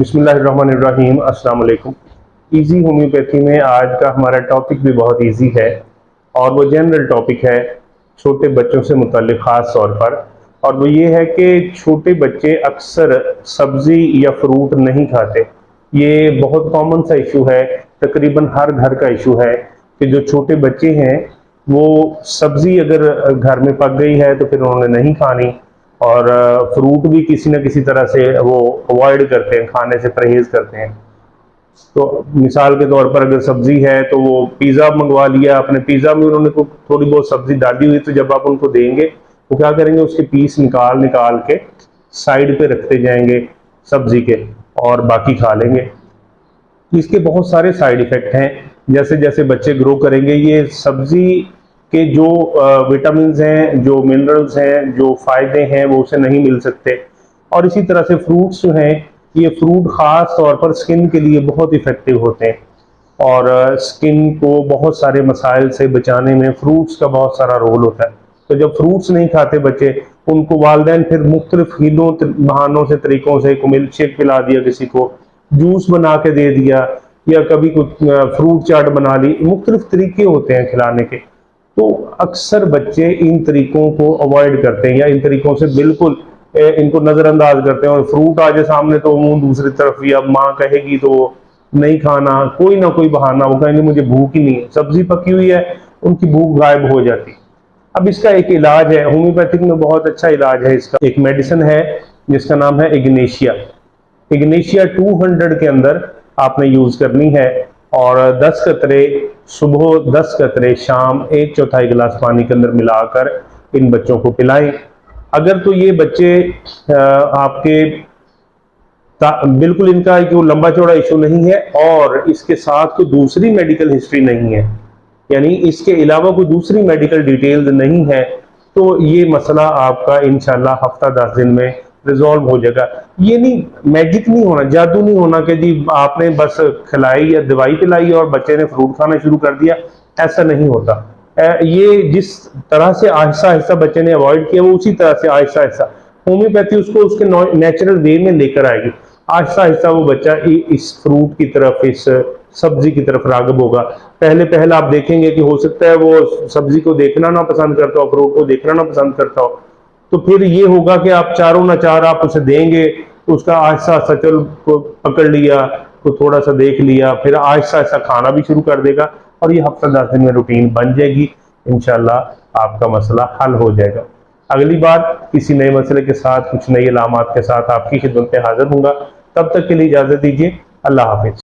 बिस्मिल्लाहिर्रहमानिर्रहीम, अस्सलाम वालेकुम। इजी होम्योपैथी में आज का हमारा टॉपिक भी बहुत इजी है और वो जनरल टॉपिक है छोटे बच्चों से मुताल्लिक ख़ास तौर पर। और वो ये है कि छोटे बच्चे अक्सर सब्ज़ी या फ्रूट नहीं खाते। ये बहुत कॉमन सा इशू है, तकरीबन हर घर का इशू है कि जो छोटे बच्चे हैं वो सब्ज़ी अगर घर में पक गई है तो फिर उन्होंने नहीं खानी, और फ्रूट भी किसी न किसी तरह से वो अवॉइड करते हैं, खाने से परहेज करते हैं। तो मिसाल के तौर पर अगर सब्जी है तो वो पिज़्ज़ा मंगवा लिया, अपने पिज़्ज़ा में उन्होंने थोड़ी बहुत सब्जी डाली हुई, तो जब आप उनको देंगे वो क्या करेंगे, उसके पीस निकाल निकाल के साइड पे रखते जाएंगे सब्जी के और बाकी खा लेंगे। इसके बहुत सारे साइड इफ़ेक्ट हैं। जैसे जैसे बच्चे ग्रो करेंगे ये सब्जी के जो विटामिन हैं, जो मिनरल्स हैं, जो फ़ायदे हैं वो उसे नहीं मिल सकते। और इसी तरह से फ्रूट्स जो हैं, ये फ्रूट ख़ास तौर पर स्किन के लिए बहुत इफ़ेक्टिव होते हैं और स्किन को बहुत सारे मसाइल से बचाने में फ्रूट्स का बहुत सारा रोल होता है। तो जब फ्रूट्स नहीं खाते बच्चे, उनको वालिदैन फिर मुख्तलिफ हीलों बहानों से तरीक़ों से, को मिल्क शेक पिला दिया, किसी को जूस बना के दे दिया, या कभी कुछ फ्रूट चाट बना ली, मुख्तलिफ तरीके होते हैं खिलाने के। तो अक्सर बच्चे इन तरीकों को अवॉइड करते हैं या इन तरीकों से बिल्कुल इनको नज़रअंदाज करते हैं, और फ्रूट आ जाए सामने तो मुंह दूसरी तरफ, या माँ कहेगी तो नहीं खाना, कोई ना कोई बहाना, वो कहेंगे मुझे भूख ही नहीं है, सब्जी पकी हुई है, उनकी भूख गायब हो जाती। अब इसका एक इलाज है, होम्योपैथिक में बहुत अच्छा इलाज है इसका। एक मेडिसिन है जिसका नाम है इग्नेशिया। इग्नेशिया 200 के अंदर आपने यूज करनी है, और 10 कतरे सुबह, 10 कतरे शाम, 1/4 गिलास पानी के अंदर मिलाकर इन बच्चों को पिलाएं। अगर तो ये बच्चे आपके बिल्कुल इनका जो लंबा चौड़ा इशू नहीं है और इसके साथ कोई दूसरी मेडिकल हिस्ट्री नहीं है, यानी इसके अलावा कोई दूसरी मेडिकल डिटेल्स नहीं है, तो ये मसला आपका इंशाल्लाह हफ्ता 10 दिन में रिजॉल्व हो जाएगा। ये नहीं, मैजिक नहीं होना, जादू नहीं होना कि जी आपने बस खिलाई या दवाई पिलाई और बच्चे ने फ्रूट खाना शुरू कर दिया, ऐसा नहीं होता। ये जिस तरह से आहिस्ता आहिस्ता बच्चे ने अवॉइड किया, वो उसी तरह से आहिस्ता आहिस्ता होम्योपैथी उसको उसके नेचुरल वे में लेकर आएगी। आहिस्ता आहिस्ता वो बच्चा इस फ्रूट की तरफ, इस सब्जी की तरफ राग़िब होगा। पहले पहले आप देखेंगे कि हो सकता है वो सब्जी को देखना ना पसंद करता हो, फ्रूट को देखना ना पसंद करता हो, तो फिर ये होगा कि आप चारों ना चार आप उसे देंगे, तो उसका आहिस्ता आहिस्ता चल को पकड़ लिया, तो थोड़ा सा देख लिया, फिर आहिस्ता आहिस्ता खाना भी शुरू कर देगा, और ये हफ्ता 10 दिन में रूटीन बन जाएगी। इंशाल्लाह आपका मसला हल हो जाएगा। अगली बार किसी नए मसले के साथ, कुछ नई अलामात के साथ आपकी खिदमत में हाजिर हूँगा। तब तक के लिए इजाज़त दीजिए। अल्लाह हाफिज़।